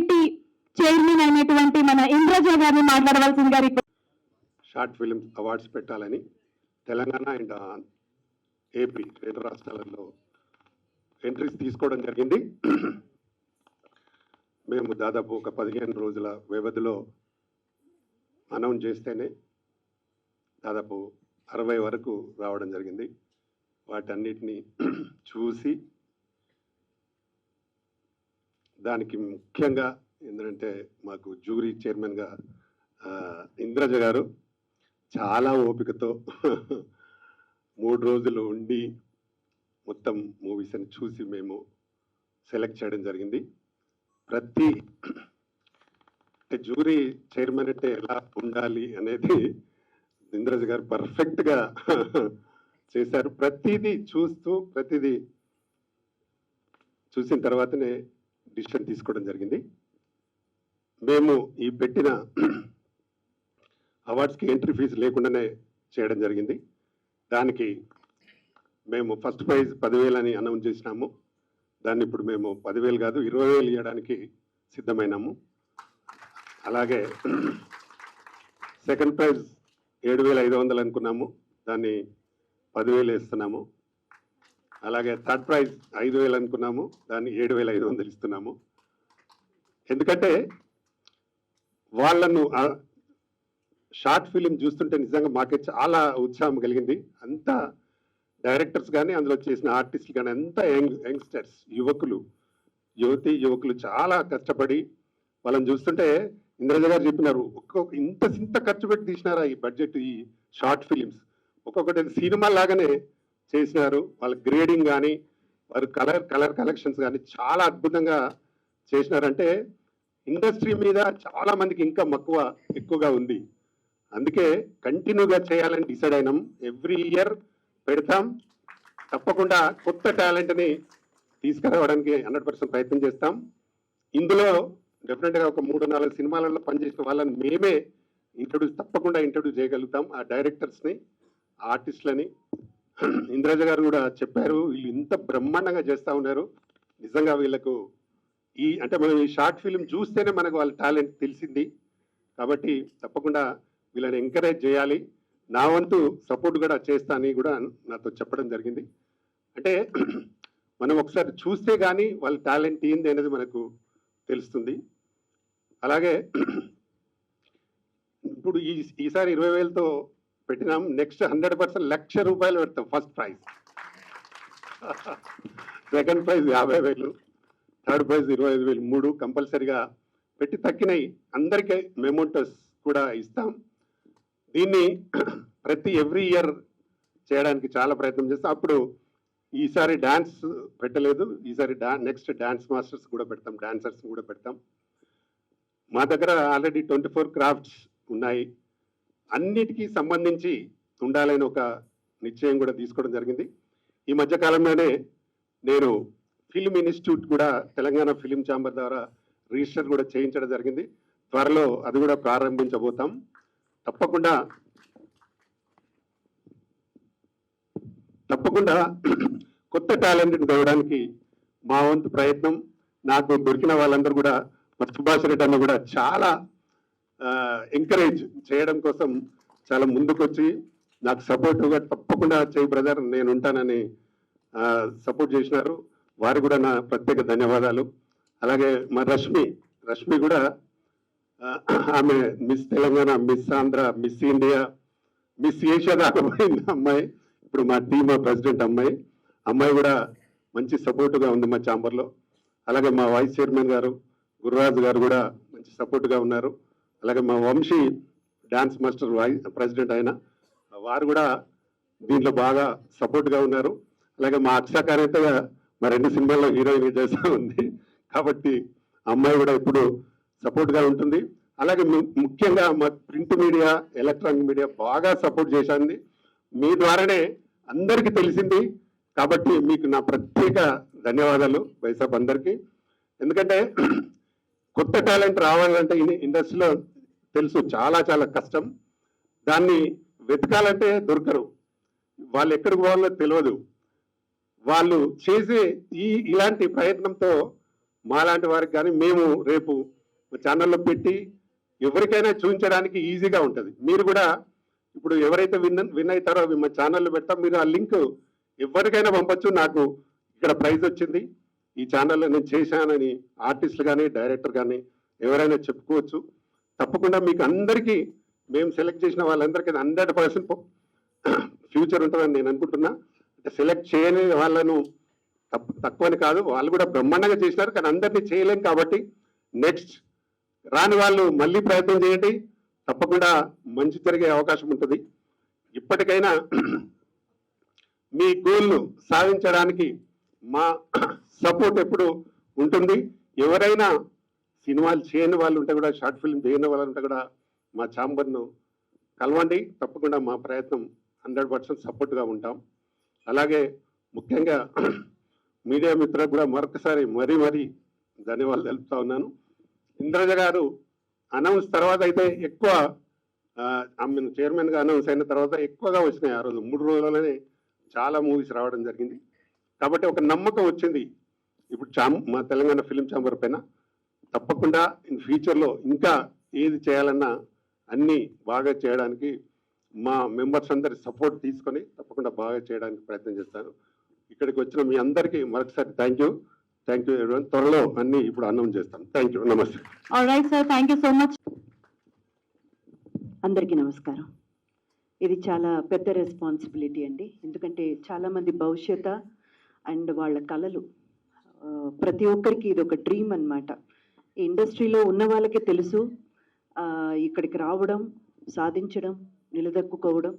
Committee chairman అయినటువంటి మన ఇంద్రజ గారిని మాట్లాడవలసింది గారి షార్ట్ ఫిల్మ్ అవార్డ్స్ పెట్టాలని తెలంగాణ అండ్ ఏపీ రెండు రాష్ట్రాలలో ఎంట్రీస్ తీసుకోవడం జరిగింది. మేము దాదాపు ఒక 15 రోజుల వ్యవధిలో అనౌన్స్ చేస్తేనే దాదాపు 60 వరకు రావడం జరిగింది. వాటన్నిటిని చూసి దానికి ముఖ్యంగా ఏంటంటే మాకు జ్యూరీ చైర్మన్గా ఇంద్రజ గారు చాలా ఓపికతో 3 రోజులు ఉండి మొత్తం మూవీస్ అని చూసి మేము సెలెక్ట్ చేయడం జరిగింది. ప్రతి జ్యూరీ చైర్మన్ అంటే ఎలా ఉండాలి అనేది ఇంద్రజ గారు పర్ఫెక్ట్గా చేశారు. ప్రతిదీ చూసిన తర్వాతనే డిసిషన్ తీసుకోవడం జరిగింది. మేము ఈ పెట్టిన అవార్డ్స్కి ఎంట్రీ ఫీజు లేకుండానే చేయడం జరిగింది. దానికి మేము ఫస్ట్ ప్రైజ్ 10,000 అని అనౌన్స్ చేసినాము. దాన్ని ఇప్పుడు మేము 10,000 కాదు 20,000 ఇవ్వడానికి సిద్ధమైనాము. అలాగే సెకండ్ ప్రైజ్ 7,500 అనుకున్నాము, దాన్ని 10,000 ఇస్తున్నాము. అలాగే థర్డ్ ప్రైజ్ 5,000 అనుకున్నాము, దాన్ని 7,500 ఇస్తున్నాము. ఎందుకంటే వాళ్ళను షార్ట్ ఫిలిం చూస్తుంటే నిజంగా మాకే చాలా ఉత్సాహం కలిగింది. అంతా డైరెక్టర్స్ కానీ అందులో చేసిన ఆర్టిస్టులు కానీ అంతా యంగ్స్టర్స్ యువకులు చాలా కష్టపడి వాళ్ళని చూస్తుంటే ఇంద్రజ గారు చెప్పినారు, ఇంత ఖర్చు పెట్టి తీసినారా ఈ బడ్జెట్ ఈ షార్ట్ ఫిలిమ్స్, ఒక్కొక్కటి సినిమా లాగానే చేసినారు. వాళ్ళ గ్రేడింగ్ కానీ వారు కలర్ కలెక్షన్స్ కానీ చాలా అద్భుతంగా చేసినారంటే ఇండస్ట్రీ మీద చాలా మందికి ఇంకా మక్కువ ఎక్కువగా ఉంది. అందుకే కంటిన్యూగా చేయాలని డిసైడ్ అయినాం. ఎవ్రీ ఇయర్ పెడతాం, తప్పకుండా కొత్త టాలెంట్ని తీసుకురావడానికి 100% ప్రయత్నం చేస్తాం. ఇందులో డెఫినెట్గా ఒక 3-4 సినిమాలలో పనిచేసిన వాళ్ళని మేమే తప్పకుండా ఇంట్రడ్యూస్ చేయగలుగుతాం. ఆ డైరెక్టర్స్ని, ఆర్టిస్టులని ఇంద్రజ గారు కూడా చెప్పారు, వీళ్ళు ఇంత బ్రహ్మాండంగా చేస్తూ ఉన్నారు. నిజంగా వీళ్ళకు అంటే మనం ఈ షార్ట్ ఫిలిం చూస్తేనే మనకు వాళ్ళ టాలెంట్ తెలిసింది. కాబట్టి తప్పకుండా వీళ్ళని ఎంకరేజ్ చేయాలి, నా వంతు సపోర్ట్ కూడా చేస్తానని కూడా నాతో చెప్పడం జరిగింది. అంటే మనం ఒకసారి చూస్తే కానీ వాళ్ళ టాలెంట్ ఏంది అనేది మనకు తెలుస్తుంది. అలాగే ఇప్పుడు ఈసారి 20,000తో పెట్టినాం. నెక్స్ట్ 100% ₹1,00,000 పెడతాం. First prize, second prize 50,000, third prize 25,000, 3 కంపల్సరీగా పెట్టి తక్కినాయి అందరికీ మెమోటోస్ కూడా ఇస్తాం. దీన్ని ఎవ్రీ ఇయర్ చేయడానికి చాలా ప్రయత్నం చేస్తాం. అప్పుడు ఈసారి డాన్స్ పెట్టలేదు, ఈసారి నెక్స్ట్ డాన్స్ మాస్టర్స్ కూడా పెడతాం, డాన్సర్స్ కూడా పెడతాం. మా దగ్గర ఆల్రెడీ 24 క్రాఫ్ట్స్ ఉన్నాయి. అన్నిటికీ సంబంధించి ఉండాలని ఒక నిశ్చయం కూడా తీసుకోవడం జరిగింది. ఈ మధ్యకాలంలోనే నేను ఫిల్మ్ ఇన్స్టిట్యూట్ కూడా తెలంగాణ ఫిలిం ఛాంబర్ ద్వారా రిజిస్టర్ కూడా చేయించడం జరిగింది. త్వరలో అది కూడా ప్రారంభించబోతాం. తప్పకుండా కొత్త టాలెంట్ని తేవడానికి మా వంతు ప్రయత్నం. నాకు దొరికిన వాళ్ళందరూ కూడా సుభాష్ రెడ్డి అన్న కూడా చాలా ఎంకరేజ్ చేయడం కోసం చాలా ముందుకొచ్చి నాకు సపోర్టుగా తప్పకుండా చేయి బ్రదర్ నేను ఉంటానని సపోర్ట్ చేసినారు. వారు కూడా నా ప్రత్యేక ధన్యవాదాలు. అలాగే మా రష్మి కూడా ఆమె miss Telangana, miss Andhra, miss India, miss Asia దాకా పోయింది అమ్మాయి. ఇప్పుడు మా టీమ్ ప్రెసిడెంట్ అమ్మాయి కూడా మంచి సపోర్టుగా ఉంది మా ఛాంబర్లో. అలాగే మా వైస్ చైర్మన్ గారు గురురాజు గారు కూడా మంచి సపోర్టుగా ఉన్నారు. అలాగే మా వంశీ డాన్స్ మాస్టర్ ప్రెసిడెంట్ అయిన వారు కూడా దీంట్లో బాగా సపోర్ట్గా ఉన్నారు. అలాగే మా అక్షకారైతే మా 2 సినిమాల్లో హీరోయిన్ చేస్తూ ఉంది కాబట్టి అమ్మాయి కూడా ఇప్పుడు సపోర్ట్గా ఉంటుంది. అలాగే ముఖ్యంగా మా ప్రింట్ మీడియా, ఎలక్ట్రానిక్ మీడియా బాగా సపోర్ట్ చేసింది. మీ ద్వారానే అందరికీ తెలిసింది కాబట్టి మీకు నా ప్రత్యేక ధన్యవాదాలు బైసాబ్ అందరికీ. ఎందుకంటే కొత్త టాలెంట్ రావాలంటే ఇండస్ట్రీలో తెలుసు చాలా చాలా కష్టం. దాన్ని వెతకాలంటే దొరకరు, వాళ్ళు ఎక్కడికి పోవాలో తెలియదు. వాళ్ళు చేసే ఇలాంటి ప్రయత్నంతో మాలాంటి వారికి కానీ మేము రేపు ఛానల్లో పెట్టి ఎవరికైనా చూపించడానికి ఈజీగా ఉంటుంది. మీరు కూడా ఇప్పుడు ఎవరైతే విన్ అవుతారో అవి మా ఛానల్లో పెడతాం, మీరు ఆ లింక్ ఎవరికైనా పంపొచ్చు. నాకు ఇక్కడ ప్రైజ్ వచ్చింది, ఈ ఛానల్లో నేను చేశానని ఆర్టిస్టులు కానీ డైరెక్టర్ కానీ ఎవరైనా చెప్పుకోవచ్చు. తప్పకుండా మీకు అందరికీ మేము సెలెక్ట్ చేసిన వాళ్ళందరికీ 100% ఫ్యూచర్ ఉంటుందని నేను అనుకుంటున్నా. సెలెక్ట్ చేయని వాళ్ళను తక్కువని కాదు, వాళ్ళు కూడా బ్రహ్మాండంగా చేసినారు, కానీ అందరినీ చేయలేం. కాబట్టి నెక్స్ట్ రాని వాళ్ళు మళ్ళీ ప్రయత్నం చేయండి, తప్పకుండా మంచి జరిగే అవకాశం ఉంటుంది. ఇప్పటికైనా మీ గోల్ను సాధించడానికి మా సపోర్ట్ ఎప్పుడు ఉంటుంది. ఎవరైనా సినిమాలు చేయని వాళ్ళు ఉంటే కూడా, షార్ట్ ఫిల్మ్ చేయని వాళ్ళు ఉంటే కూడా మా ఛాంబర్ను కలవండి. తప్పకుండా మా ప్రయత్నం 100% సపోర్ట్గా ఉంటాం. అలాగే ముఖ్యంగా మీడియా మిత్రులకు కూడా మరొకసారి మరీ ధన్యవాదాలు తెలుపుతా ఉన్నాను. ఇంద్రజ గారు అనౌన్స్ తర్వాత అయితే ఎక్కువ ఆమె చైర్మన్గా అనౌన్స్ అయిన తర్వాత ఎక్కువగా వచ్చినాయి. ఆ రోజు 3 రోజులలోనే చాలా మూవీస్ రావడం జరిగింది. కాబట్టి ఒక నమ్మకం వచ్చింది ఇప్పుడు మా తెలంగాణ ఫిలిం ఛాంబర్ పైన. తప్పకుండా ఇన్ ఫ్యూచర్లో ఇంకా ఏది చేయాలన్నా అన్నీ బాగా చేయడానికి మా మెంబర్స్ అందరి సపోర్ట్ తీసుకొని తప్పకుండా బాగా చేయడానికి ప్రయత్నం చేస్తాను. ఇక్కడికి వచ్చిన మీ అందరికీ మరొకసారి థ్యాంక్ యూ ఎవరీవన్. త్వరలో అన్ని ఇప్పుడు అనౌన్స్ చేస్తాను. థ్యాంక్ యూ, నమస్తే. Alright sir, thank you so much. అందరికీ నమస్కారం. ఇది చాలా పెద్ద రెస్పాన్సిబిలిటీ అండి, ఎందుకంటే చాలామంది భవిష్యత్ అండ్ వాళ్ళ కళలు, ప్రతి ఒక్కరికి ఇది ఒక డ్రీమ్ అన్నమాట. ఈ ఇండస్ట్రీలో ఉన్న వాళ్ళకే తెలుసు ఇక్కడికి రావడం, సాధించడం, నిలదొక్కుకోవడం,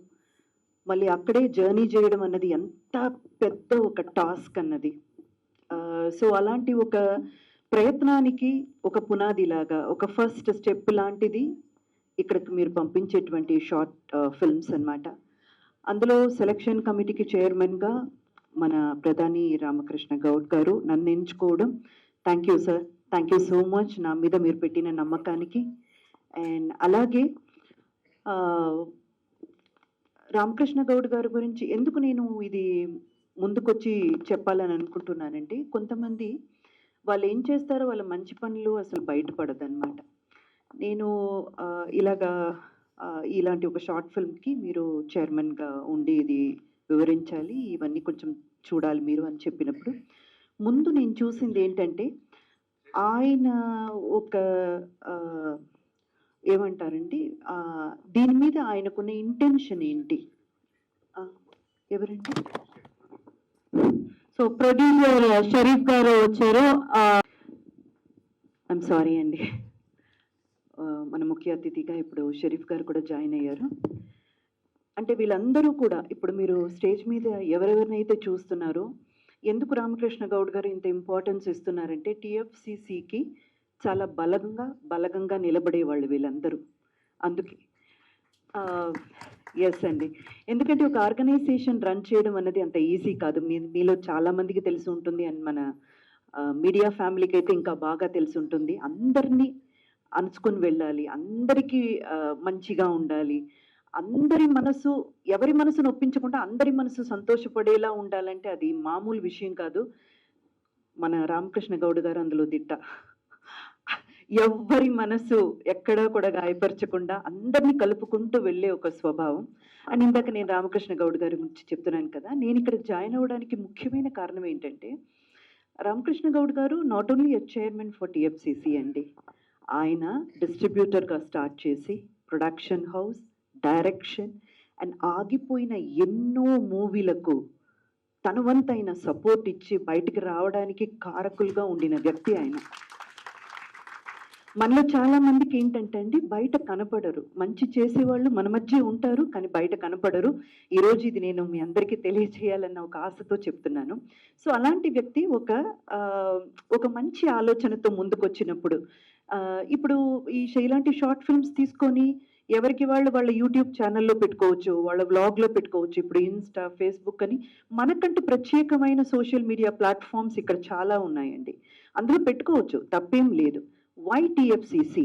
మళ్ళీ అక్కడే జర్నీ చేయడం అన్నది ఎంత పెద్ద ఒక టాస్క్ అన్నది. సో అలాంటి ఒక ప్రయత్నానికి ఒక పునాదిలాగా, ఒక ఫస్ట్ స్టెప్ లాంటిది ఇక్కడికి మీరు పంపించేటువంటి షార్ట్ ఫిల్మ్స్ అన్నమాట. అందులో సెలక్షన్ కమిటీకి చైర్మన్గా మన ప్రధాని రామకృష్ణ గౌడ్ గారు నన్ను ఎంచుకోవడం, thank you sir, thank you so much నా మీద మీరు పెట్టిన నమ్మకానికి. అండ్ అలాగే రామకృష్ణ గౌడ్ గారి గురించి ఎందుకు నేను ఇది ముందుకొచ్చి చెప్పాలని అనుకుంటున్నానంటే, కొంతమంది వాళ్ళు ఏం చేస్తారో వాళ్ళ మంచి పనులు అసలు బయటపడదన్నమాట. నేను ఇలాంటి ఒక షార్ట్ ఫిల్మ్కి మీరు చైర్మన్గా ఉండి ఇది వివరించాలి, ఇవన్నీ కొంచెం చూడాలి మీరు అని చెప్పినప్పుడు ముందు నేను చూసింది ఏంటంటే, ఆయన ఒక ఏమంటారండి, దీని మీద ఆయనకున్న ఇంటెన్షన్ ఏంటి. ఎవరండి? సో ప్రొడ్యూసర్ షరీఫ్ గారు వచ్చారు. ఐఎమ్ సారీ అండి, మన ముఖ్య అతిథిగా ఇప్పుడు షరీఫ్ గారు కూడా జాయిన్ అయ్యారు. అంటే వీళ్ళందరూ కూడా ఇప్పుడు మీరు స్టేజ్ మీద ఎవరెవరినైతే చూస్తున్నారో, ఎందుకు రామకృష్ణ గౌడ్ గారు ఇంత ఇంపార్టెన్స్ ఇస్తున్నారంటే, టిఎఫ్సిసికి చాలా బలగంగా నిలబడేవాళ్ళు వీళ్ళందరూ. అందుకే ఎస్ అండి, ఎందుకంటే ఒక ఆర్గనైజేషన్ రన్ చేయడం అన్నది అంత ఈజీ కాదు. మీలో చాలా మందికి తెలిసి ఉంటుంది, అండ్ మన మీడియా ఫ్యామిలీకి అయితే ఇంకా బాగా తెలిసి ఉంటుంది. అందరినీ అనుచుకొని వెళ్ళాలి, అందరికీ మంచిగా ఉండాలి, ఎవరి మనసును ఒప్పించకుండా అందరి మనసు సంతోషపడేలా ఉండాలంటే అది మామూలు విషయం కాదు. మన రామకృష్ణ గౌడ్ గారు అందులో దిట్ట. ఎవ్వరి మనసు ఎక్కడా కూడా గాయపరచకుండా అందరినీ కలుపుకుంటూ వెళ్ళే ఒక స్వభావం. అండ్ ఇందాక నేను రామకృష్ణ గౌడ్ గారి గురించి చెప్తున్నాను కదా, నేను ఇక్కడ జాయిన్ అవ్వడానికి ముఖ్యమైన కారణం ఏంటంటే, రామకృష్ణ గౌడ్ గారు not only a chairman for TFCC అండి, ఆయన డిస్ట్రిబ్యూటర్గా స్టార్ట్ చేసి ప్రొడక్షన్ హౌస్, డైరెక్షన్ అండ్ ఆగిపోయిన ఎన్నో మూవీలకు తన వంతైన సపోర్ట్ ఇచ్చి బయటికి రావడానికి కారకులుగా ఉండిన వ్యక్తి ఆయన. మనలో చాలా మందికి ఏంటంటే అండి, బయట కనపడరు, మంచి చేసేవాళ్ళు మన మధ్య ఉంటారు కానీ బయట కనపడరు. ఈరోజు ఇది నేను మీ అందరికీ తెలియజేయాలన్న ఒక ఆశతో చెప్తున్నాను. సో అలాంటి వ్యక్తి ఒక మంచి ఆలోచనతో ముందుకొచ్చినప్పుడు, ఇప్పుడు ఇలాంటి షార్ట్ ఫిల్మ్స్ తీసుకొని ఎవరికి వాళ్ళ యూట్యూబ్ ఛానల్లో పెట్టుకోవచ్చు, వాళ్ళ వ్లాగ్లో పెట్టుకోవచ్చు. ఇప్పుడు ఇన్స్టా, ఫేస్బుక్ అని మనకంటూ ప్రత్యేకమైన సోషల్ మీడియా ప్లాట్ఫామ్స్ ఇక్కడ చాలా ఉన్నాయండి, అందులో పెట్టుకోవచ్చు, తప్పేం లేదు. వై టిఎఫ్సిసి,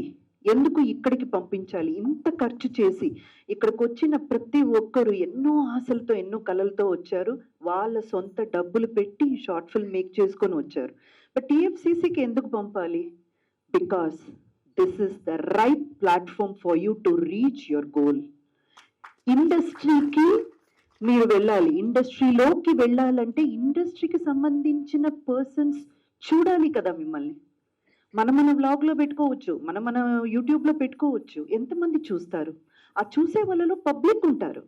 ఎందుకు ఇక్కడికి పంపించాలి? ఇంత ఖర్చు చేసి ఇక్కడికి వచ్చిన ప్రతి ఒక్కరు ఎన్నో ఆశలతో, ఎన్నో కలలతో వచ్చారు, వాళ్ళ సొంత డబ్బులు పెట్టి షార్ట్ ఫిల్మ్ మేక్ చేసుకొని వచ్చారు. బట్ టీఎఫ్సిసికి ఎందుకు పంపాలి? Because this is the right platform for you to reach your goal. ఇండస్ట్రీకి మీరు వెళ్ళాలి. ఇండస్ట్రీలోకి వెళ్ళాలంటే ఇండస్ట్రీకి సంబంధించిన పర్సన్స్ చూడాలి కదా మిమ్మల్ని. మన వ్లాగ్లో పెట్టుకోవచ్చు, మన యూట్యూబ్లో పెట్టుకోవచ్చు. ఎంతమంది చూస్తారు? ఆ చూసే వాళ్ళలో పబ్లిక్ ఉంటారు,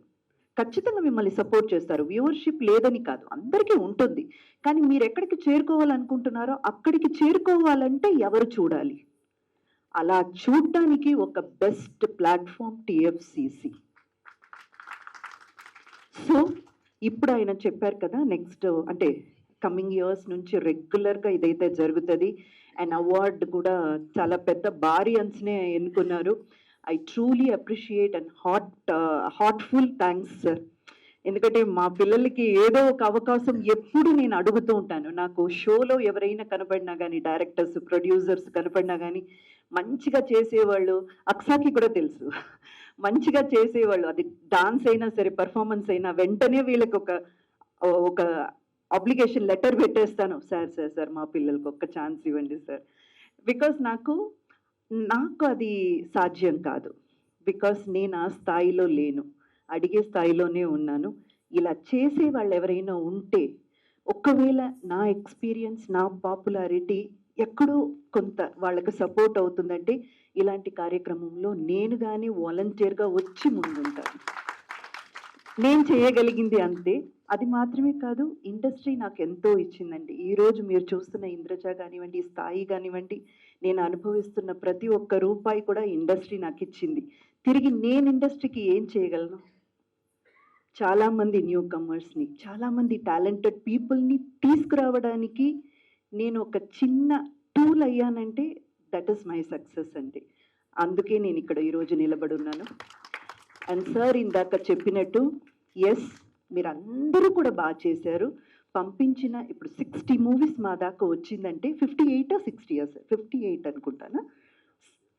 ఖచ్చితంగా మిమ్మల్ని సపోర్ట్ చేస్తారు. వ్యూవర్షిప్ లేదని కాదు, అందరికీ ఉంటుంది. కానీ మీరు ఎక్కడికి చేరుకోవాలనుకుంటున్నారో అక్కడికి చేరుకోవాలంటే ఎవరు చూడాలి? అలా చూడటానికి ఒక బెస్ట్ ప్లాట్ఫామ్ టీఎఫ్సిసి. సో ఇప్పుడు ఆయన చెప్పారు కదా, నెక్స్ట్ అంటే కమింగ్ ఇయర్స్ నుంచి రెగ్యులర్గా ఇదైతే జరుగుతుంది. అండ్ అవార్డు కూడా చాలా పెద్ద భారీ అంచనే ఎన్నుకున్నారు. I truly appreciate and heartful thanks sir. ఎందుకంటే మా పిల్లలకి ఏదో ఒక అవకాశం ఎప్పుడు నేను అడుగుతూ ఉంటాను. నాకు షోలో ఎవరైనా కనపడినా కానీ, డైరెక్టర్స్, ప్రొడ్యూసర్స్ కనపడినా కానీ మంచిగా చేసేవాళ్ళు, అక్సాకి కూడా తెలుసు, మంచిగా చేసేవాళ్ళు. అది డాన్స్ అయినా సరే, పర్ఫార్మెన్స్ అయినా వెంటనే వీళ్ళకి ఒక అప్లికేషన్ లెటర్ పెట్టేస్తాను. సార్ మా పిల్లలకి ఒక్క ఛాన్స్ ఇవ్వండి సార్. బికాస్ నాకు అది సాధ్యం కాదు. బికాస్ నేను ఆ స్థాయిలో లేను, అడిగే స్థాయిలోనే ఉన్నాను. ఇలా చేసే వాళ్ళు ఎవరైనా ఉంటే, ఒకవేళ నా ఎక్స్పీరియన్స్, నా పాపులారిటీ ఎక్కడో కొంత వాళ్ళకి సపోర్ట్ అవుతుందంటే ఇలాంటి కార్యక్రమంలో నేను కానీ వాలంటీర్గా వచ్చి ముందుంటాను. నేను చేయగలిగింది అంతే. అది మాత్రమే కాదు, ఇండస్ట్రీ నాకు ఎంతో ఇచ్చిందండి. ఈరోజు మీరు చూస్తున్న ఇంద్రజ కానివ్వండి, స్థాయి కానివ్వండి, నేను అనుభవిస్తున్న ప్రతి ఒక్క రూపాయి కూడా ఇండస్ట్రీ నాకు ఇచ్చింది. తిరిగి నేను ఇండస్ట్రీకి ఏం చేయగలను? చాలామంది న్యూ కమర్స్ని, చాలామంది టాలెంటెడ్ పీపుల్ని తీసుకురావడానికి నేను ఒక చిన్న టూల్ అయ్యానంటే దట్ ఈస్ మై సక్సెస్ అండి. అందుకే నేను ఇక్కడ ఈరోజు నిలబడి ఉన్నాను. అండ్ సార్ ఇందాక చెప్పినట్టు, ఎస్, మీరు అందరూ కూడా బాగా చేశారు. పంపించిన ఇప్పుడు 60 మూవీస్ మా దాకా వచ్చిందంటే 58 or 60 ఇయర్స్, 58 అనుకుంటానా,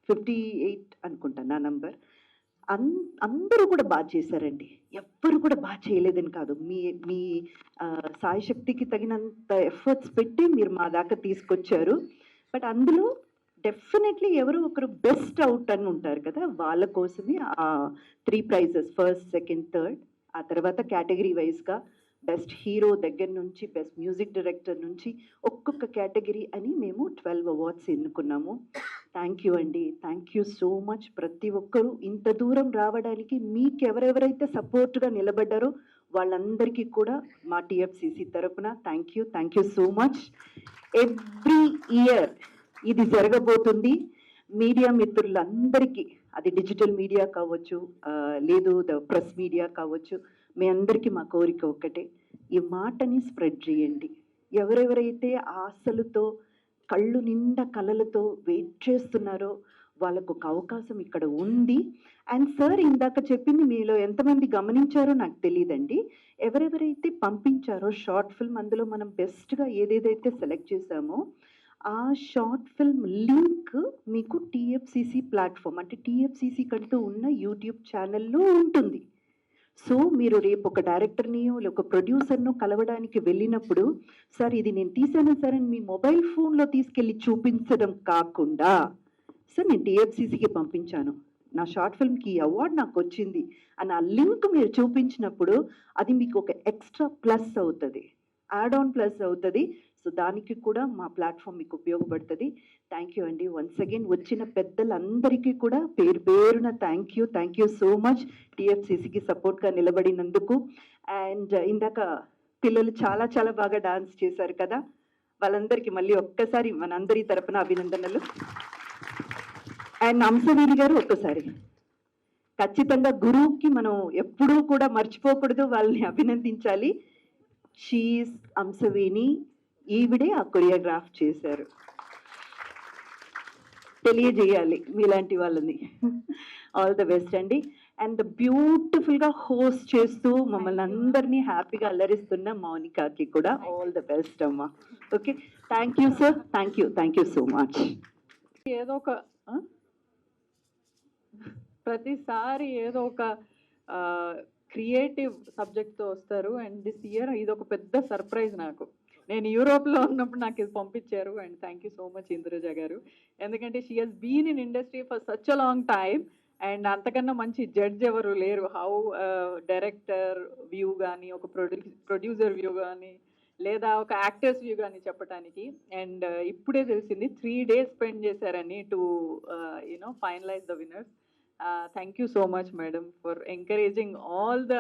58 అనుకుంటాను నా నంబర్. అందరూ కూడా బాగా చేశారండి. ఎవ్వరు కూడా బాగా చేయలేదని కాదు. మీ సాయశక్తికి తగినంత ఎఫర్ట్స్ పెట్టి మీరు మా దాకా తీసుకొచ్చారు. బట్ అందులో డెఫినెట్లీ ఎవరో ఒకరు బెస్ట్ అవుట్ అని ఉంటారు కదా, వాళ్ళ కోసమే ఆ 3 prizes, ఫస్ట్, సెకండ్, థర్డ్. ఆ తర్వాత కేటగిరీ వైజ్గా బెస్ట్ హీరో దగ్గర నుంచి బెస్ట్ మ్యూజిక్ డైరెక్టర్ నుంచి ఒక్కొక్క కేటగిరీ అని మేము 12 అవార్డ్స్ ఎన్నుకున్నాము. థ్యాంక్ యూ అండి, థ్యాంక్ యూ సో మచ్. ప్రతి ఒక్కరూ ఇంత దూరం రావడానికి మీకు ఎవరెవరైతే సపోర్ట్గా నిలబడ్డారో వాళ్ళందరికీ కూడా మా టీఎఫ్సిసి తరపున thank you so much. Every year ఇది జరగబోతుంది. మీడియా మిత్రులందరికీ, అది డిజిటల్ మీడియా కావచ్చు, లేదు ప్రెస్ మీడియా కావచ్చు, మీ అందరికీ మా కోరిక ఒక్కటే, ఈ మాటని స్ప్రెడ్ చేయండి. ఎవరెవరైతే ఆశలతో, కళ్ళు నిండా కలలతో వెయిట్ చేస్తున్నారో వాళ్ళకు ఒక అవకాశం ఇక్కడ ఉంది. అండ్ సార్ ఇందాక చెప్పింది మీలో ఎంతమంది గమనించారో నాకు తెలియదండి. ఎవరెవరైతే పంపించారో షార్ట్ ఫిల్మ్, అందులో మనం బెస్ట్గా ఏదేదైతే సెలెక్ట్ చేశామో ఆ షార్ట్ ఫిల్మ్ లింక్ మీకు టీఎఫ్సిసి ప్లాట్ఫామ్, అంటే టీఎఫ్సిసి కంటూ ఉన్న యూట్యూబ్ ఛానల్లో ఉంటుంది. సో మీరు రేపు ఒక డైరెక్టర్నియో లేక ప్రొడ్యూసర్ను కలవడానికి వెళ్ళినప్పుడు, సార్ ఇది నేను తీసాను సార్ అని మీ మొబైల్ ఫోన్లో తీసుకెళ్ళి చూపించడం కాకుండా, సార్ నేను టీఎఫ్సిసికి పంపించాను, నా షార్ట్ ఫిల్మ్కి అవార్డు నాకు వచ్చింది అని ఆ లింక్ మీరు చూపించినప్పుడు అది మీకు ఒక ఎక్స్ట్రా ప్లస్ అవుతుంది, యాడ్ ఆన్ ప్లస్ అవుతుంది. సో దానికి కూడా మా ప్లాట్ఫామ్ మీకు ఉపయోగపడుతుంది. థ్యాంక్ యూ అండి. వన్స్ అగైన్ వచ్చిన పెద్దలందరికీ కూడా పేరు పేరున థ్యాంక్ యూ సో మచ్ టీఎఫ్సిసికి సపోర్ట్గా నిలబడినందుకు. అండ్ ఇందాక పిల్లలు చాలా చాలా బాగా డాన్స్ చేశారు కదా, వాళ్ళందరికీ మళ్ళీ ఒక్కసారి మనందరి తరపున అభినందనలు. అండ్ అంశవీరి గారు ఒక్కసారి ఖచ్చితంగా గురువుకి మనం ఎప్పుడూ కూడా మర్చిపోకూడదు, వాళ్ళని అభినందించాలి. షీఈస్ అంశవేణి, ఈవిడే ఆ కొరియోగ్రాఫ్ చేశారు. తెలియజేయాలి మీలాంటి వాళ్ళని. ఆల్ ద బెస్ట్ అండి. అండ్ బ్యూటిఫుల్గా హోస్ట్ చేస్తూ మమ్మల్ని అందరినీ హ్యాపీగా అల్లరిస్తున్న మౌనికాకి కూడా ఆల్ ద బెస్ట్ అమ్మా. Okay, thank you sir, thank you so much. ఏదో ఒక ప్రతిసారి ఏదో ఒక క్రియేటివ్ సబ్జెక్ట్తో వస్తారు. అండ్ దిస్ ఇయర్ ఇది ఒక పెద్ద సర్ప్రైజ్ నాకు. నేను యూరోప్లో ఉన్నప్పుడు నాకు ఇది పంపించారు. And thank you so much Indraja గారు, ఎందుకంటే she has been in industry for such a long time. And అంతకన్నా మంచి జడ్జ్ ఎవరు లేరు. హౌ డైరెక్టర్ వ్యూ కానీ, ఒక ప్రొడ్యూసర్ వ్యూ కానీ, లేదా ఒక యాక్టర్స్ వ్యూ కానీ చెప్పడానికి. అండ్ ఇప్పుడే తెలిసింది 3 days స్పెండ్ చేశారని to finalize the winners. Thank you so much madam for encouraging all the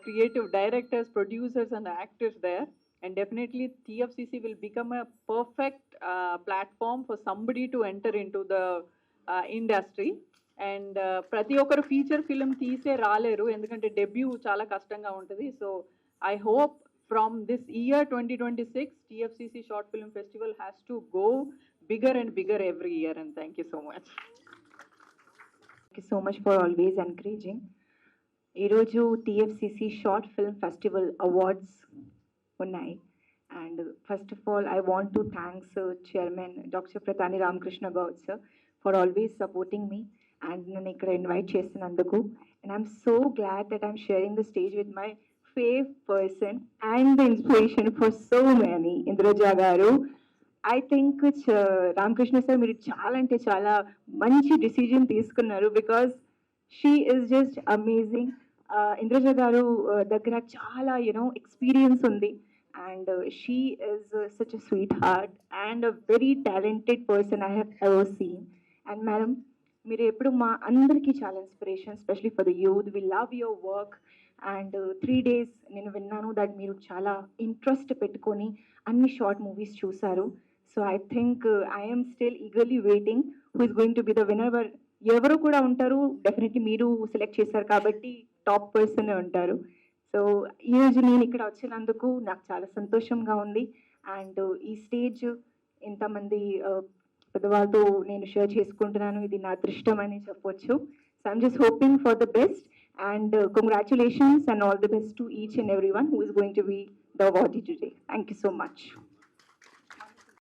creative directors, producers and actors there. And definitely TFCC will become a perfect platform for somebody to enter into the industry. And ప్రతి ఒక్కరు feature film తీసే రాలేరు, ఎందుకంటే debut చాలా కష్టంగా ఉంటుంది. So I hope from this year 2026 TFCC short film festival has to go bigger and bigger every year. And thank you so much. Thank you so much for always encouraging. ఈరోజు TFCC short film festival awards ఉన్నాయి. And first of all I want to thanks chairman doctor Pratani Ramakrishna Goud sir for always supporting me and నన్ను ఇక్కడ invite చేసినందుకు. And I'm so glad that I'm sharing the stage with my fave person and the inspiration for so many, Indraja garu. I think Ramakrishna sir మీరు చాలా అంటే చాలా మంచి decision తీసుకున్నారు, because she is just amazing. Indraja గారు దగ్గర చాలా ఎక్స్పీరియన్స్ ఉంది. And she is such a sweet heart and a very talented person I have ever seen. And madam మీరు ఎప్పుడు మా అందరికీ చాలా inspiration, especially for the youth. We love your work. And 3 days నేను విన్నాను దట్ మీరు చాలా ఇంట్రెస్ట్ పెట్టుకొని అన్ని షార్ట్ మూవీస్ చూసారు. So I think I'm still eagerly waiting who is going to be the winner. But ఎవరు కూడా ఉంటారు, డెఫినెట్లీ మీరు సెలెక్ట్ చేశారు కాబట్టి టాప్ పర్సన్ ఉంటారు. సో ఈరోజు నేను ఇక్కడ వచ్చినందుకు నాకు చాలా సంతోషంగా ఉంది. అండ్ ఈ స్టేజ్ ఇంతమంది పెద్దవాళ్ళతో నేను షేర్ చేసుకుంటున్నాను, ఇది నా అదృష్టం అని చెప్పొచ్చు. So I'm just hoping for the best and congratulations and all the best to each and every one who is going to be the awardee today. Thank you so much.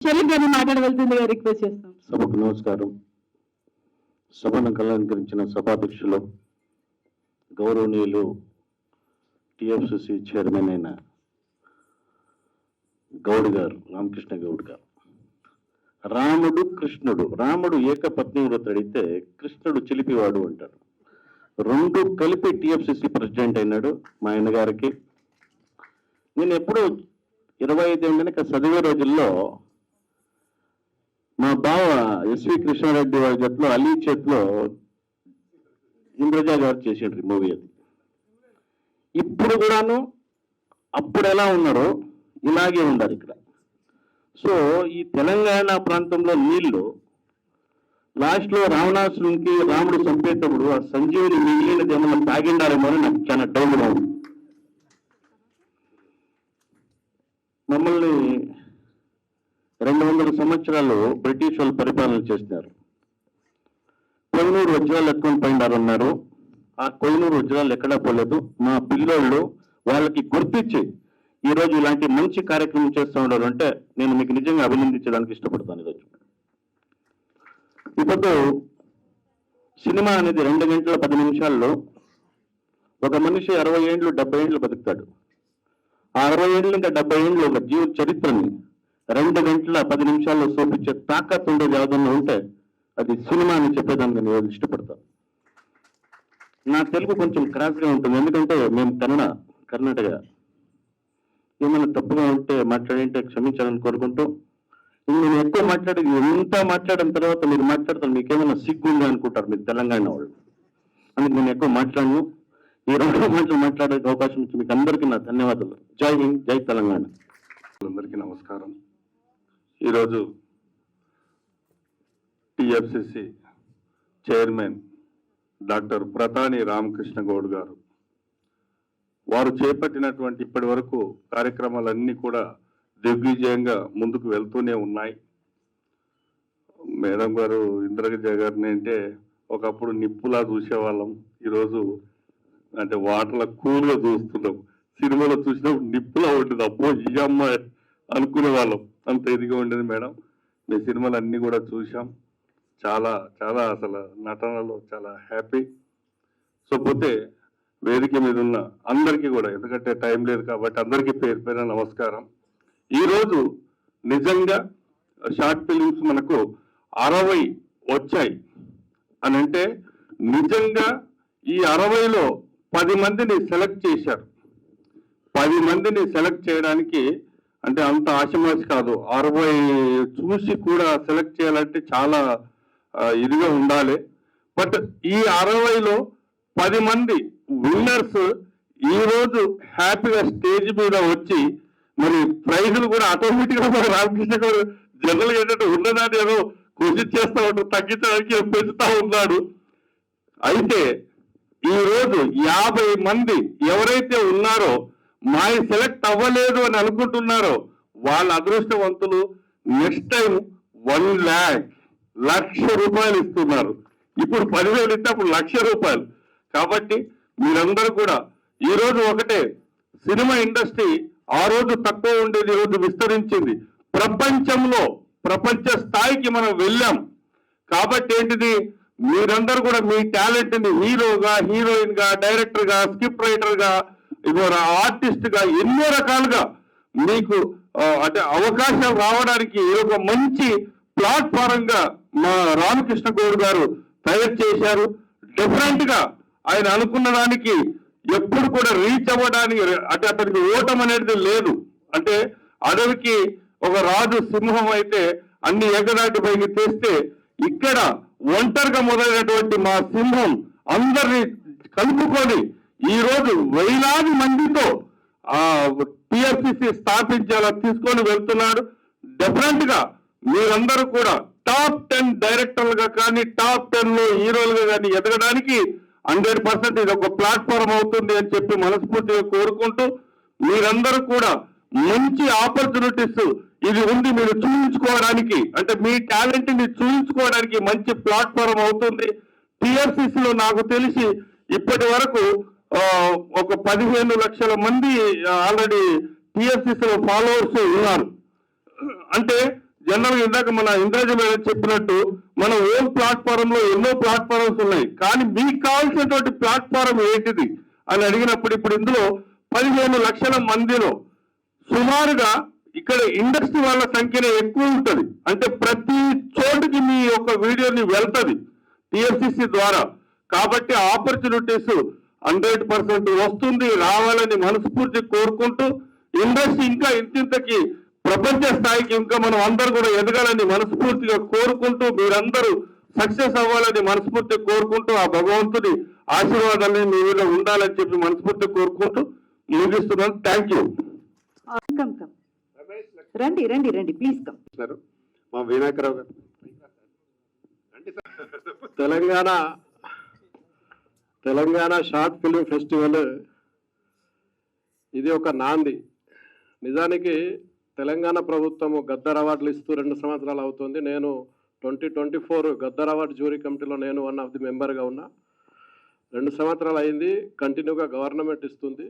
Sharif గారిని మాట్లాడవలసిందిగా request చేస్తాం. సభకు నమస్కారం. సభను అలంకరించిన సభాధ్యక్షులు గౌరవనీయులు TFCC chairman అయిన గౌడ్ గారు, రామకృష్ణ గౌడ్ గారు. రాముడు కృష్ణుడు, రాముడు ఏకపత్ని వ్రతుడైతే కృష్ణుడు చిలిపివాడు అంటారు. 2 కలిపి టిఎఫ్సిసి ప్రెసిడెంట్ అయినాడు మా ఆయన గారికి. నేను ఎప్పుడూ 25 ఏళ్ళ వెనక చదివే రోజుల్లో మా బావ ఎస్వి కృష్ణారెడ్డి వారి జట్లో అలీ చేతిలో ఇంద్రజ గారు చేసిండ్రు మూవీ. అది ఇప్పుడు కూడాను అప్పుడు ఎలా ఉన్నారో ఇలాగే ఉన్నారు ఇక్కడ. సో ఈ తెలంగాణ ప్రాంతంలో నీళ్లు లాస్ట్లో రావణాసురునికి రాముడు చంపేటప్పుడు ఆ సంజీవుని మిగిలినది ఏమన్నా తాగిండారేమో అని నాకు చాలా డౌట్గా ఉంది. మమ్మల్ని 200 సంవత్సరాలు బ్రిటిష్ వాళ్ళు పరిపాలన చేస్తున్నారు. కొయ్యూరు వజ్రాలు ఎత్తుకొని పోయినారన్నారు. ఆ కొయ్యూరు వజ్రాలు ఎక్కడా పోలేదు. మా పిల్లోళ్ళు వాళ్ళకి గుర్తించి ఈరోజు ఇలాంటి మంచి కార్యక్రమం చేస్తూ ఉన్నారు అంటే నేను మీకు నిజంగా అభినందించడానికి ఇష్టపడతాను. ఈరోజు ఇప్పుడు సినిమా అనేది 2 గంటల 10 నిమిషాల్లో ఒక మనిషి 60 ఏళ్ళు 70 ఏళ్ళు బతుకుతాడు. ఆ 60 ఏళ్ళు ఇంకా 70 ఏళ్ళు ఒక జీవ చరిత్రని 2 గంటల 10 నిమిషాల్లో చూపించే తాకత్ ఉండేది ఏదన్నా ఉంటే అది సినిమా అని చెప్పేదానికి నేను ఇష్టపడతాను. నా తెలుగు కొంచెం క్రాస్గా ఉంటుంది, ఎందుకంటే మేము కర్ణాటక. ఏమైనా తప్పుగా ఉంటే మాట్లాడింటే క్షమించాలని కోరుకుంటూ, నేను ఎక్కువ మాట్లాడేది ఎంత మాట్లాడిన తర్వాత మీరు మాట్లాడతారు మీకేమైనా సిగ్గు ఉందా అనుకుంటారు మీరు తెలంగాణ వాళ్ళు. అందుకు నేను ఎక్కువ మాట్లాడను. ఈ 2 మాటలు మాట్లాడే అవకాశం ఇచ్చి మీకు అందరికీ నా ధన్యవాదాలు. జై హింద్, జై తెలంగాణ. అందరికీ నమస్కారం. ఈరోజు TFCC chairman doctor Pratani Ramakrishna Goud గారు వారు చేపట్టినటువంటి ఇప్పటి వరకు కార్యక్రమాలన్నీ కూడా దిగ్విజయంగా ముందుకు వెళ్తూనే ఉన్నాయి. మేడం గారు ఇంద్రజ గారిని అంటే ఒకప్పుడు నిప్పులా చూసేవాళ్ళం, ఈరోజు అంటే వాటర్ల కూల్గా చూస్తున్నాం. సినిమాలో చూసినప్పుడు నిప్పులా ఉంటుంది, అబ్బో ఈ అమ్మాయి అనుకునే వాళ్ళం, అంత ఇదిగా ఉండేది. మేడం మీ సినిమాలు అన్నీ కూడా చూసాం, చాలా చాలా అసలు నటనలో చాలా హ్యాపీ. సో పోతే వేదిక మీద ఉన్న అందరికీ కూడా, ఎందుకంటే టైం లేదు కాబట్టి అందరికీ పేరు పేరు నమస్కారం. ఈరోజు నిజంగా షార్ట్ ఫిలిమ్స్ మనకు 60 వచ్చాయి అని అంటే నిజంగా ఈ 60లో 10 మందిని సెలెక్ట్ చేశారు. 10 మందిని సెలెక్ట్ చేయడానికి అంటే అంత ఆశమాసి కాదు. 60 చూసి కూడా సెలెక్ట్ చేయాలంటే చాలా ఇదిగా ఉండాలి. బట్ ఈ 60లో 10 మంది విన్నర్స్ ఈ రోజు హ్యాపీగా స్టేజ్ మీద వచ్చి మరి ప్రైజులు కూడా ఆటోమేటిక్ గా మన రామకృష్ణ గారు జనరల్ ఏంటంటే ఉన్నదాన్ని ఏదో క్వశ్చన్ చేస్తా ఉంటాడు, తగ్గించడానికి పెంచుతా ఉన్నాడు. అయితే ఈ రోజు 50 మంది ఎవరైతే ఉన్నారో మాది సెలెక్ట్ అవ్వలేదు అని అనుకుంటున్నారో వాళ్ళ అదృష్టవంతులు. నెక్స్ట్ టైం 1 లక్ష రూపాయలు ఇస్తున్నారు. ఇప్పుడు 10,000 ఇస్తే అప్పుడు ₹1,00,000. కాబట్టి మీరందరూ కూడా ఈ రోజు ఒకటే, సినిమా ఇండస్ట్రీ ఆ రోజు తక్కువ ఉండేది, ఈ రోజు విస్తరించింది. ప్రపంచ స్థాయికి మనం వెళ్ళాం. కాబట్టి ఏంటిది, మీరందరూ కూడా మీ టాలెంట్ ని హీరోగా, హీరోయిన్ గా, డైరెక్టర్ గా, స్క్రిప్ట్ రైటర్ గా, ఆర్టిస్ట్ గా ఎన్నో రకాలుగా మీకు అంటే అవకాశం రావడానికి ఒక మంచి ప్లాట్ఫారం గా మా రామకృష్ణ గౌడ్ గారు తయారు చేశారు. డిఫరెంట్ గా ఆయన అనుకున్న దానికి ఎప్పుడు కూడా రీచ్ అవ్వడానికి అంటే అతనికి ఓటం అనేది లేదు. అంటే అడవికి ఒక రాజు సింహం అయితే అన్ని ఏకదాటి పైకి తెస్తే ఇక్కడ ఒంటరిగా మొదలైనటువంటి మా సింహం అందరినీ కలుపుకొని ఈ రోజు వేలాది మందితో టిఎఫ్సిసి స్థాపించేలా తీసుకొని వెళ్తున్నాడు. డెఫినెట్ గా మీరందరూ కూడా టాప్ 10 డైరెక్టర్లుగా కానీ టాప్ 10 లో హీరోలుగా కానీ ఎదగడానికి 100% ఇది ఒక ప్లాట్ఫామ్ అవుతుంది అని చెప్పి మనస్ఫూర్తిగా కోరుకుంటూ, మీరందరూ కూడా మంచి ఆపర్చునిటీస్ ఇది ఉంది మీరు చూపించుకోవడానికి, అంటే మీ టాలెంట్ ని చూపించుకోవడానికి మంచి ప్లాట్ఫామ్ అవుతుంది. టిఎఫ్సిసిలో నాకు తెలిసి ఇప్పటి వరకు ఒక 15 లక్షల మంది ఆల్రెడీ టిఎఫ్సిసిలో ఫాలోవర్స్ ఉన్నారు. అంటే జనరల్ గా ఇందాక మన ఇంద్రజ మేడం చెప్పినట్టు మన ఓన్ ప్లాట్ఫారం లో ఎన్నో ప్లాట్ఫామ్స్ ఉన్నాయి. కానీ మీకు కావాల్సినటువంటి ప్లాట్ఫారం ఏంటిది అని అడిగినప్పుడు ఇప్పుడు ఇందులో 15 లక్షల మందిలో సుమారుగా ఇక్కడ ఇండస్ట్రీ వాళ్ళ సంఖ్యనే ఎక్కువ ఉంటుంది. అంటే ప్రతి చోటుకి మీ యొక్క వీడియోని వెళ్తుంది టిఎఫ్సిసి ద్వారా. కాబట్టి ఆపర్చునిటీస్ 100% వస్తుంది, రావాలని మనస్ఫూర్తి కోరుకుంటూ, ఇండస్ట్రీ ఇంకా ఇంతకి ప్రపంచ స్థాయికి ఇంకా మనం అందరూ కూడా ఎదగాలని మనస్ఫూర్తిగా కోరుకుంటూ, మీరందరూ సక్సెస్ అవ్వాలని మనస్ఫూర్తిగా కోరుకుంటూ, ఆ భగవంతుడి ఆశీర్వాదాన్ని మీ మీద ఉండాలని చెప్పి మనస్ఫూర్తిగా కోరుకుంటూ ముగిస్తున్నాను. Thank you. కమ్ రండి రండి రండి ప్లీజ్ కమ్. మా వినాయకరావు గారు తెలంగాణ షార్ట్ ఫిల్మ్ ఫెస్టివల్ ఇది ఒక నాంది. నిజానికి తెలంగాణ ప్రభుత్వము గద్దర్ అవార్డులు ఇస్తూ 2 సంవత్సరాలు అవుతుంది. నేను 2024 గద్దర్ అవార్డు జ్యూరీ కమిటీలో నేను వన్ ఆఫ్ ది మెంబర్గా ఉన్నా. 2 సంవత్సరాలు అయింది, కంటిన్యూగా గవర్నమెంట్ ఇస్తుంది.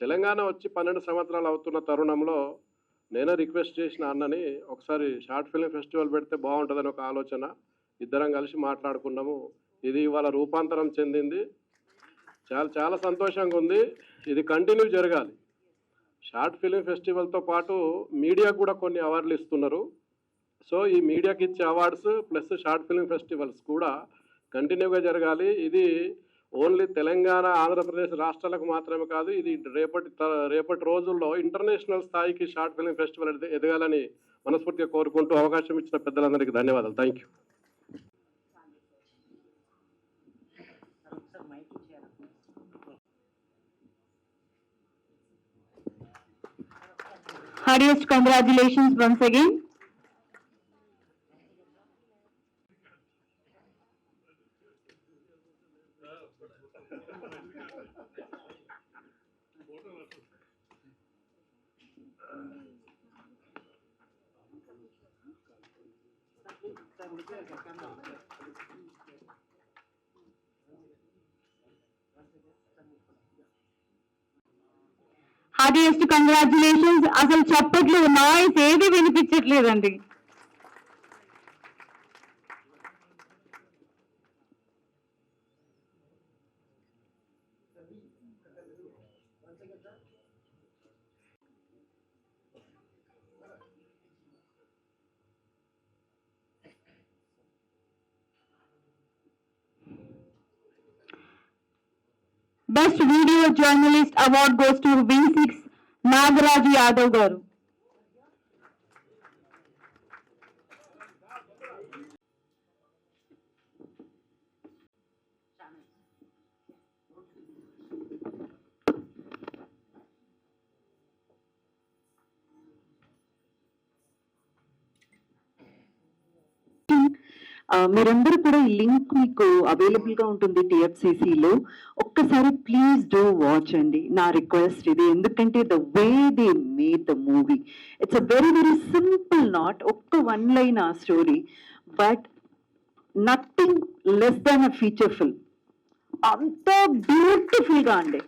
తెలంగాణ వచ్చి 12 సంవత్సరాలు అవుతున్న తరుణంలో నేనే రిక్వెస్ట్ చేసిన అన్నని ఒకసారి షార్ట్ ఫిల్మ్ ఫెస్టివల్ పెడితే బాగుంటుందని ఒక ఆలోచన. ఇద్దరం కలిసి మాట్లాడుకున్నాము. ఇది ఇవాళ రూపాంతరం చెందింది. చాలా సంతోషంగా ఉంది. ఇది కంటిన్యూ జరగాలి. షార్ట్ ఫిల్మ్ ఫెస్టివల్తో పాటు మీడియా కూడా కొన్ని అవార్డులు ఇస్తున్నారు. సో ఈ మీడియాకి ఇచ్చే awards plus short film festivals కూడా కంటిన్యూగా జరగాలి. ఇది ఓన్లీ తెలంగాణ, ఆంధ్రప్రదేశ్ రాష్ట్రాలకు మాత్రమే కాదు, ఇది రేపటి రోజుల్లో ఇంటర్నేషనల్ స్థాయికి షార్ట్ ఫిల్మ్ ఫెస్టివల్ ఎదగాలని మనస్ఫూర్తిగా కోరుకుంటూ అవకాశం ఇచ్చిన పెద్దలందరికీ ధన్యవాదాలు. Thank you. Heartiest congratulations once again. Heartiest congratulations. అసలు చప్పట్లు నాయిస్ ఏది వినిపించట్లేదండి. Best video journalist award goes to V6 Nagaraju Yadav garu. మీరందరూ కూడా ఈ లింక్ మీకు అవైలబుల్ గా ఉంటుంది TFCC లో. ఒక్కసారి ప్లీజ్ డూ వాచ్ అండి, నా రిక్వెస్ట్ ఇది. ఎందుకంటే the way they made the movie, it's a very very simple, not ఒక్క వన్ లైన్ ఆ story, but nothing less than a feature film. అంత బ్యూటిఫుల్ గా అండి.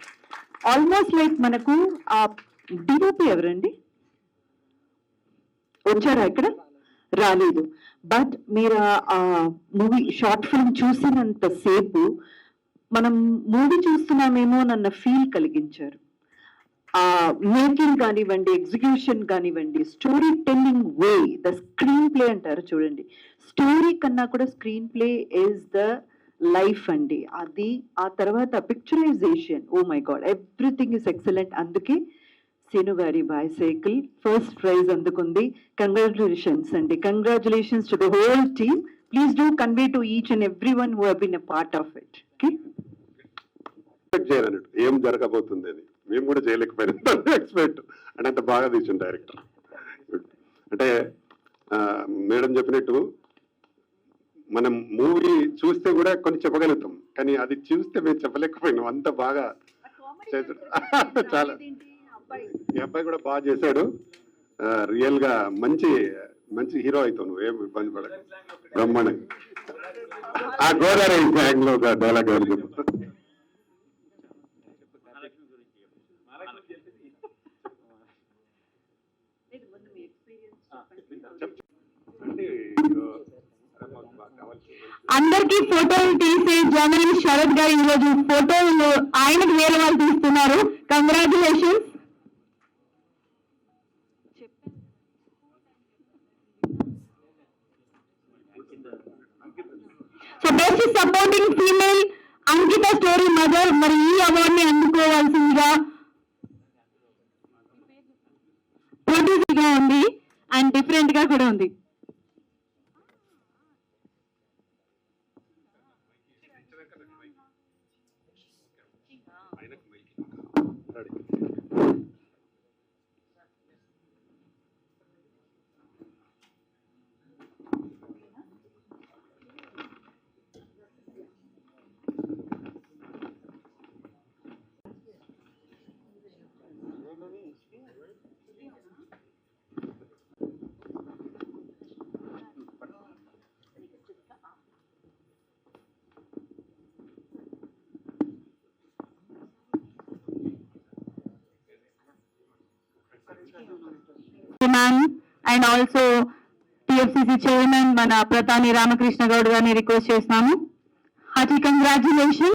ఆల్మోస్ట్ లైక్ మనకు ఆ DOP ఎవరండి వచ్చారా ఇక్కడ? రాలేదు. బట్ మీరు ఆ మూవీ షార్ట్ ఫిల్మ్ చూసినంత సేపు మనం మూవీ చూస్తున్నామేమో అన్న ఫీల్ కలిగించారు. ఆ మేకింగ్ కానివ్వండి, ఎగ్జిక్యూషన్ కానివ్వండి, storytelling way, the screenplay అంటారు చూడండి, స్టోరీ కన్నా కూడా screenplay is the life అండి. అది ఆ తర్వాత picturization, oh my god, everything is excellent. అందుకే సీను గారి బైసైకిల్ ఫస్ట్ ప్రైజ్ అందుకుంది. కంగ్రాచులేషన్స్ అండి, congratulations to the whole team. Please do convey to each and every one who have been a part of it. Expect చేయాలన్నట్టు ఏం జరగబోతుంది అని మేము కూడా చేయలేకపోయినాం ఎక్స్పెక్ట్. అంటే అంత బాగా తీసిన డైరెక్టర్. అంటే మేడం చెప్పినట్టు మనం మూవీ చూస్తే కూడా కొన్ని చెప్పగలుగుతాం, కానీ అది చూస్తే మేము చెప్పలేకపోయినాం, అంత బాగా చేశాడు. చాలా ఈ అబ్బాయి కూడా బాగా చేశాడు. రియల్ గా మంచి మంచి హీరో అవుతావు నువ్వు, ఏం ఇబ్బంది పడ. బ్రహ్మాండంగా ఆ గోదావరి గ్యాంగ్ లో ఒక డైలాగ్ ఎవరు చెప్పు. అందరికీ ఫోటోలు తీసే జర్నలిస్ట్ శరత్ గారు ఈరోజు ఫోటోలు ఆయనకు వేరే వాళ్ళు తీస్తున్నారు. Congratulations. So best supporting female Ankita story mother, మరి ఈ అవార్డుని అందుకోవాల్సిందిగా ప్రొడ్యూసర్ గా ఉంది అండ్ డిఫరెంట్ గా కూడా ఉంది. అండ్ ఆల్సో TFCC చైర్మన్ మన ప్రతాని రామకృష్ణ గౌడ్ గారిని రిక్వెస్ట్ చేస్తున్నాము. Hearty congratulation.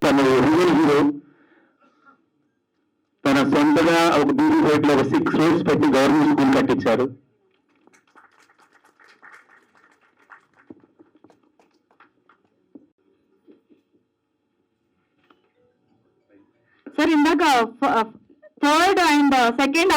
తన సొంతగా ఒక బీబీ లో 6 crores పెట్టి గవర్నమెంట్ స్కూల్ కట్టించారు. సార్ ఇందాక థర్డ్ అండ్ సెకండ్